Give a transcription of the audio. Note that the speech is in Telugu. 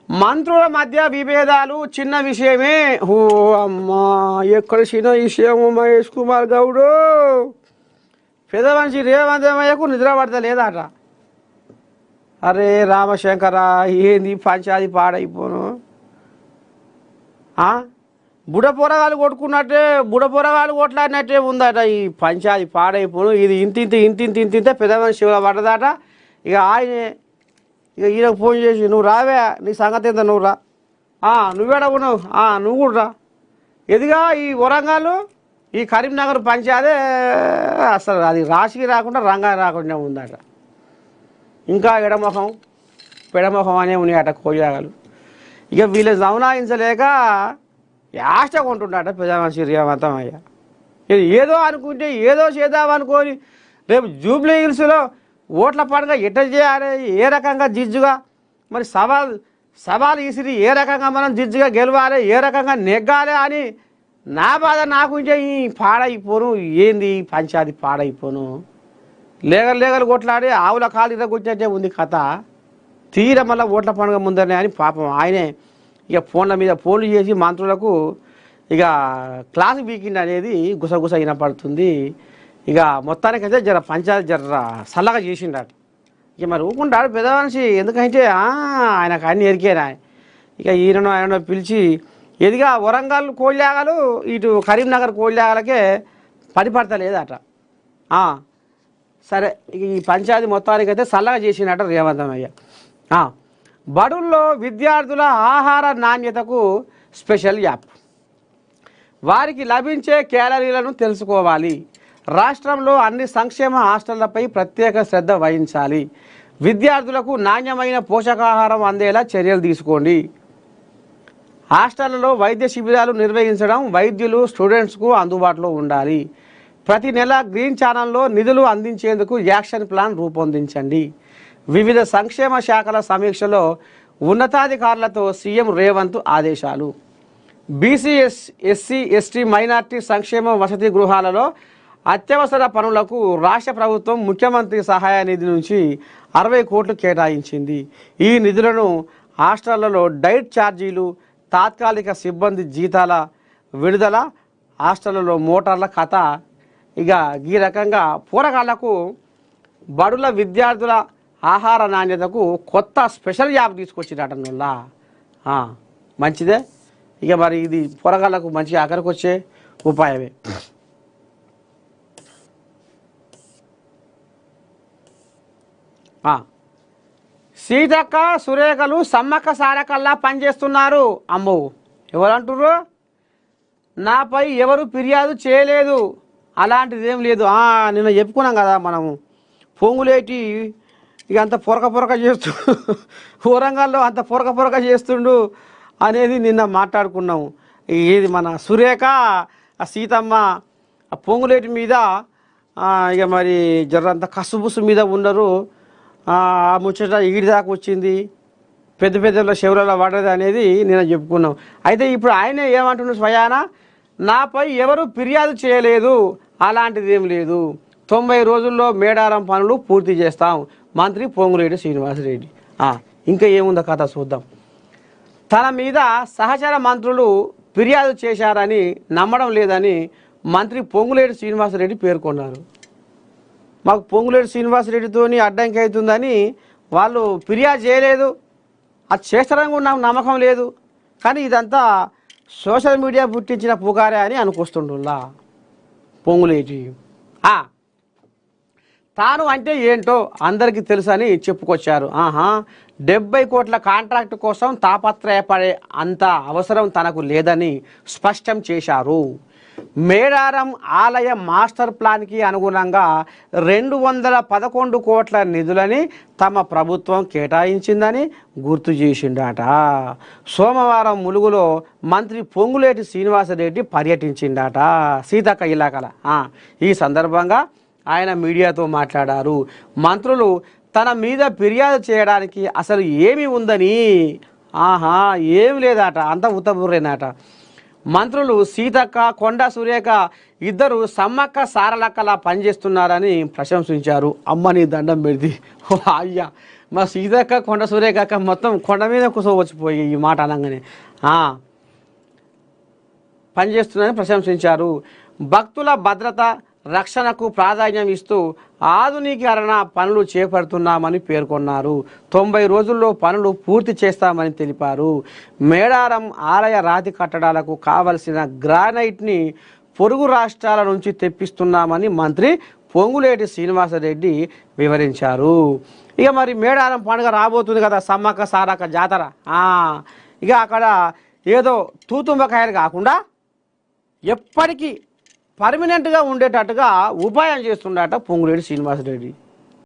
మంత్రుల మధ్య విభేదాలు చిన్న విషయమే. ఓ అమ్మా, ఎక్కడ చిన్న విషయము మహేష్ కుమార్ గౌడు. పెద్ద మనిషి రేవంతమయ్యకు నిద్ర పడతలేదట. అరే రామశంకర, ఏంది పంచాది పాడైపోను. బుడపొరగాలు కొట్టుకున్నట్టే, బుడపొరగాలు కొట్లాడినట్టే ఉందట ఈ పంచాది పాడైపోను. ఇది ఇంతింతే పెద్ద మనిషి శివుల పడ్డదట. ఇక ఆయనే ఇక ఈయనకు ఫోన్ చేసి, నువ్వు రావే, నీ సంగతి ఎంత, నువ్వు రా, నువ్వేడ ఉన్నావు, నువ్వు కూడా రా. ఎదిగా ఈ వరంగల్ ఈ కరీంనగర్ పంచాదే అసలు అది రాశికి రాకుండా రంగా రాకుండా ఉందట. ఇంకా ఎడమొహం పెడమొహం అనే ఉన్నాయట కోజాగలు. ఇక వీళ్ళు జమనాయించలేక యాష్ట కొంటుండట పెద్ద మనిషి రేవంతమయ్య. ఏదో అనుకుంటే ఏదో చేద్దామనుకొని రేపు జూబ్లీ హిల్స్లో ఓట్ల పండుగ ఎట్ట చేయాలి, ఏ రకంగా జిజ్జుగా మరి సవాల్ ఇసిరి ఏ రకంగా మనం జిజ్జుగా గెలవాలి, ఏ రకంగా నెగ్గాలి అని నా బాధ. నాకు ఇంకా ఈ పాడైపోను, ఏంది పంచాది పాడైపోను. లేగలు కొట్లాడి ఆవుల కాలు ఇరగొచ్చినట్టే ఉంది కథ. తీర మళ్ళీ ఓట్ల పండుగ ముందరనే అని పాపం ఆయనే ఇక ఫోన్లు చేసి మంత్రులకు ఇక క్లాసు బీకిండి అనేది గుసగుస వినపడుతుంది. ఇక మొత్తానికైతే జర పంచాయతీ జర సల్లగా చేసిండాడు. ఇక మరి ఊకుంటాడు పెద్ద మనిషి, ఎందుకంటే ఆయనకు అన్ని ఎరికేనా. ఇక ఆయన పిలిచి ఎదిగా వరంగల్ కోళ్ళాగలు ఇటు కరీంనగర్ కోళ్ళాగలకే పడతలేదట. సరే, ఇక ఈ పంచాయతీ మొత్తానికైతే సల్లగా చేసినట్ట రేవంతమయ్య. బడుల్లో విద్యార్థుల ఆహార నాణ్యతకు స్పెషల్ యాప్. వారికి లభించే క్యాలరీలను తెలుసుకోవాలి. రాష్ట్రంలో అన్ని సంక్షేమ హాస్టళ్లపై ప్రత్యేక శ్రద్ధ వహించాలి. విద్యార్థులకు నాణ్యమైన పోషకాహారం అందేలా చర్యలు తీసుకోండి. హాస్టళ్లలో వైద్య శిబిరాలు నిర్వహించడం వైద్యులు స్టూడెంట్స్కు అందుబాటులో ఉండాలి. ప్రతి నెల గ్రీన్ ఛానల్లో నిధులు అందించేందుకు యాక్షన్ ప్లాన్ రూపొందించండి. వివిధ సంక్షేమ శాఖల సమీక్షలో ఉన్నతాధికారులతో సీఎం రేవంత్ ఆదేశాలు. బీసీ ఎస్సీ ఎస్టీ మైనార్టీ సంక్షేమ వసతి గృహాలలో అత్యవసర పనులకు రాష్ట్ర ప్రభుత్వం ముఖ్యమంత్రి సహాయ నిధి నుంచి 60 కోట్లు కేటాయించింది. ఈ నిధులను హాస్టళ్లలో డైట్ ఛార్జీలు, తాత్కాలిక సిబ్బంది జీతాల విడుదల, హాస్టళ్లలో మోటార్ల కథ, ఇక ఈ రకంగా పోరగాళ్లకు బడుల విద్యార్థుల ఆహార నాణ్యతకు కొత్త స్పెషల్ యాప్ తీసుకొచ్చినట్టులా మంచిదే. ఇక మరి ఇది పోరగాళ్లకు మంచి ఆఖరికి వచ్చే ఉపాయమే. సీతక్క సురేఖలు సమ్మక్క సారకల్లా పనిచేస్తున్నారు. అమ్మో, ఎవరంటుర్రు? నాపై ఎవరు ఫిర్యాదు చేయలేదు, అలాంటిది ఏం లేదు. నిన్న చెప్పుకున్నాం కదా మనము, పొంగులేటి ఇక అంత పొరక చేస్తూ వరంగల్లో అంత పొరక చేస్తుండు అనేది నిన్న మాట్లాడుకున్నాము. ఇది మన సురేఖ సీతమ్మ పొంగులేటి మీద ఇక మరి జర్రంత కసుబుసు మీద ఉండరు. ఆ ముచ్చట ఈడి దాకా వచ్చింది, పెద్ద శివరాల పడ్డది అనేది నేను చెప్పుకున్నాం. అయితే ఇప్పుడు ఆయనే ఏమంటున్నాడు స్వయాన, నాపై ఎవరు ఫిర్యాదు చేయలేదు, అలాంటిది ఏం లేదు, 90 రోజుల్లో మేడారం పనులు పూర్తి చేస్తాం, మంత్రి పొంగులేటి శ్రీనివాసరెడ్డి. ఇంకా ఏముందో కథ చూద్దాం. తన మీద సహచర మంత్రులు ఫిర్యాదు చేశారని నమ్మడం లేదని మంత్రి పొంగులేటి శ్రీనివాసరెడ్డి పేర్కొన్నారు. మాకు పొంగులేటి శ్రీనివాసరెడ్డితో అడ్డంకి అవుతుందని వాళ్ళు ఫిర్యాదు చేయలేదు, అది చేస్తారని కూడా నాకు నమ్మకం లేదు, కానీ ఇదంతా సోషల్ మీడియా పుట్టించిన పుకారే అని అనుకొస్తుండులా పొంగులేటి. తాను అంటే ఏంటో అందరికీ తెలుసని చెప్పుకొచ్చారు. 70 కోట్ల కాంట్రాక్టు కోసం తాపత్రయపడే అంత అవసరం తనకు లేదని స్పష్టం చేశారు. మేడారం ఆలయ మాస్టర్ ప్లాన్కి అనుగుణంగా 211 కోట్ల నిధులని తమ ప్రభుత్వం కేటాయించిందని గుర్తు చేసిండట. సోమవారం ములుగులో మంత్రి పొంగులేటి శ్రీనివాసరెడ్డి పర్యటించిండట సీతక్క ఇలాకల. ఈ సందర్భంగా ఆయన మీడియాతో మాట్లాడారు. మంత్రులు తన మీద ఫిర్యాదు చేయడానికి అసలు ఏమి ఉందని, ఏమి లేదట, అంత ఉత్తబుర్రేనట. మంత్రులు సీతక్క, కొండా సురేఖ ఇద్దరు సమ్మక్క సారలక్కలా పనిచేస్తున్నారని ప్రశంసించారు. అమ్మని దండం పెడితే అయ్యా, మా సీతక్క కొండ సూర్యకక్క మొత్తం కొండ మీద కూర్చోవచ్చిపోయి ఈ మాట అనగానే పనిచేస్తుందని ప్రశంసించారు. భక్తుల భద్రత రక్షణకు ప్రాధాన్యం ఇస్తూ ఆధునీకరణ పనులు చేపడుతున్నామని పేర్కొన్నారు. 90 రోజుల్లో పనులు పూర్తి చేస్తామని తెలిపారు. మేడారం ఆలయ రాతి కట్టడాలకు కావలసిన గ్రానైట్ని పొరుగు రాష్ట్రాల నుంచి తెప్పిస్తున్నామని మంత్రి పొంగులేటి శ్రీనివాసరెడ్డి వివరించారు. ఇక మరి మేడారం పండుగ రాబోతుంది కదా, సమ్మక్క సారక్క జాతర. ఇక అక్కడ ఏదో తూతుంబకాయలు కాకుండా ఎప్పటికీ పర్మనెంట్గా ఉండేటట్టుగా ఉపాయం చేస్తుండట పొంగులేటి శ్రీనివాసరెడ్డి.